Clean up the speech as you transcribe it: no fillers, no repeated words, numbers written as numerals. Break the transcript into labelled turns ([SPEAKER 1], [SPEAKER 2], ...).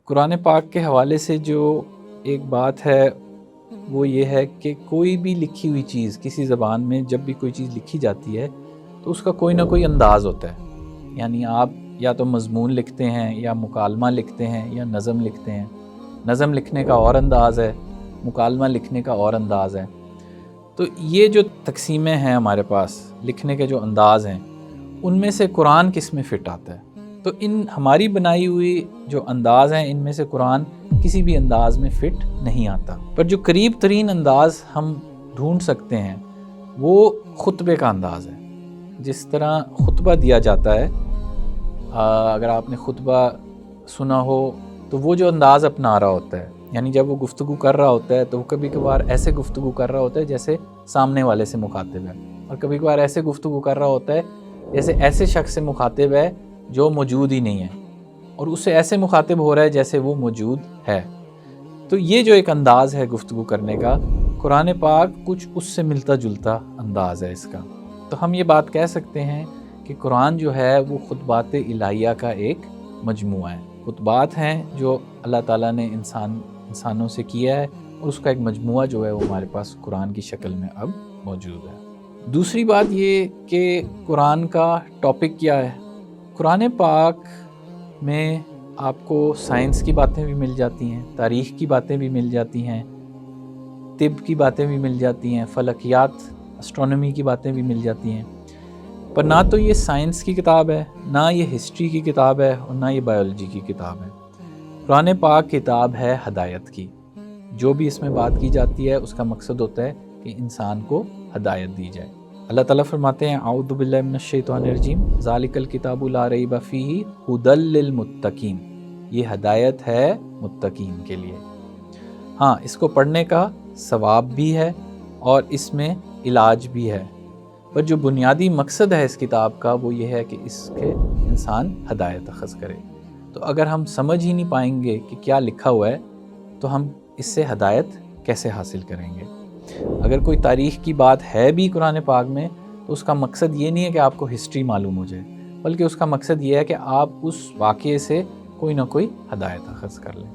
[SPEAKER 1] قرآن پاک کے حوالے سے جو ایک بات ہے وہ یہ ہے کہ کوئی بھی لکھی ہوئی چیز کسی زبان میں جب بھی کوئی چیز لکھی جاتی ہے تو اس کا کوئی نہ کوئی انداز ہوتا ہے. یعنی آپ یا تو مضمون لکھتے ہیں یا مکالمہ لکھتے ہیں یا نظم لکھتے ہیں. نظم لکھنے کا اور انداز ہے، مکالمہ لکھنے کا اور انداز ہے. تو یہ جو تقسیمیں ہیں ہمارے پاس لکھنے کے جو انداز ہیں ان میں سے قرآن کس میں فٹ آتا ہے؟ تو ان ہماری بنائی ہوئی جو انداز ہیں ان میں سے قرآن کسی بھی انداز میں فٹ نہیں آتا. پر جو قریب ترین انداز ہم ڈھونڈ سکتے ہیں وہ خطبے کا انداز ہے. جس طرح خطبہ دیا جاتا ہے، اگر آپ نے خطبہ سنا ہو تو وہ جو انداز اپنا رہا ہوتا ہے، یعنی جب وہ گفتگو کر رہا ہوتا ہے تو وہ کبھی کبھار ایسے گفتگو کر رہا ہوتا ہے جیسے سامنے والے سے مخاطب ہے، اور کبھی کبھار ایسے گفتگو کر رہا ہوتا ہے جیسے ایسے شخص سے مخاطب ہے جو موجود ہی نہیں ہے، اور اس سے ایسے مخاطب ہو رہا ہے جیسے وہ موجود ہے. تو یہ جو ایک انداز ہے گفتگو کرنے کا، قرآن پاک کچھ اس سے ملتا جلتا انداز ہے اس کا. تو ہم یہ بات کہہ سکتے ہیں کہ قرآن جو ہے وہ خطبات الہیہ کا ایک مجموعہ ہے. خطبات ہیں جو اللہ تعالیٰ نے انسانوں سے کیا ہے، اور اس کا ایک مجموعہ جو ہے وہ ہمارے پاس قرآن کی شکل میں اب موجود ہے. دوسری بات یہ کہ قرآن کا ٹاپک کیا ہے. قرآن پاک میں آپ کو سائنس کی باتیں بھی مل جاتی ہیں، تاریخ کی باتیں بھی مل جاتی ہیں، طب کی باتیں بھی مل جاتی ہیں، فلکیات اسٹرونومی کی باتیں بھی مل جاتی ہیں. پر نہ تو یہ سائنس کی کتاب ہے، نہ یہ ہسٹری کی کتاب ہے، اور نہ یہ بایولوجی کی کتاب ہے. قرآن پاک کتاب ہے ہدایت کی. جو بھی اس میں بات کی جاتی ہے اس کا مقصد ہوتا ہے کہ انسان کو ہدایت دی جائے. اللہ تعالیٰ فرماتے ہیں اعوذ باللہ من الشیطان الرجیم ذالک الکتاب لا ریب فیہ ھدی للمتقین. یہ ہدایت ہے متقین کے لیے. ہاں، اس کو پڑھنے کا ثواب بھی ہے اور اس میں علاج بھی ہے، پر جو بنیادی مقصد ہے اس کتاب کا وہ یہ ہے کہ اس کے انسان ہدایت اخذ کرے. تو اگر ہم سمجھ ہی نہیں پائیں گے کہ کیا لکھا ہوا ہے تو ہم اس سے ہدایت کیسے حاصل کریں گے؟ اگر کوئی تاریخ کی بات ہے بھی قرآن پاک میں تو اس کا مقصد یہ نہیں ہے کہ آپ کو ہسٹری معلوم ہو جائے، بلکہ اس کا مقصد یہ ہے کہ آپ اس واقعے سے کوئی نہ کوئی ہدایت اخذ کر لیں.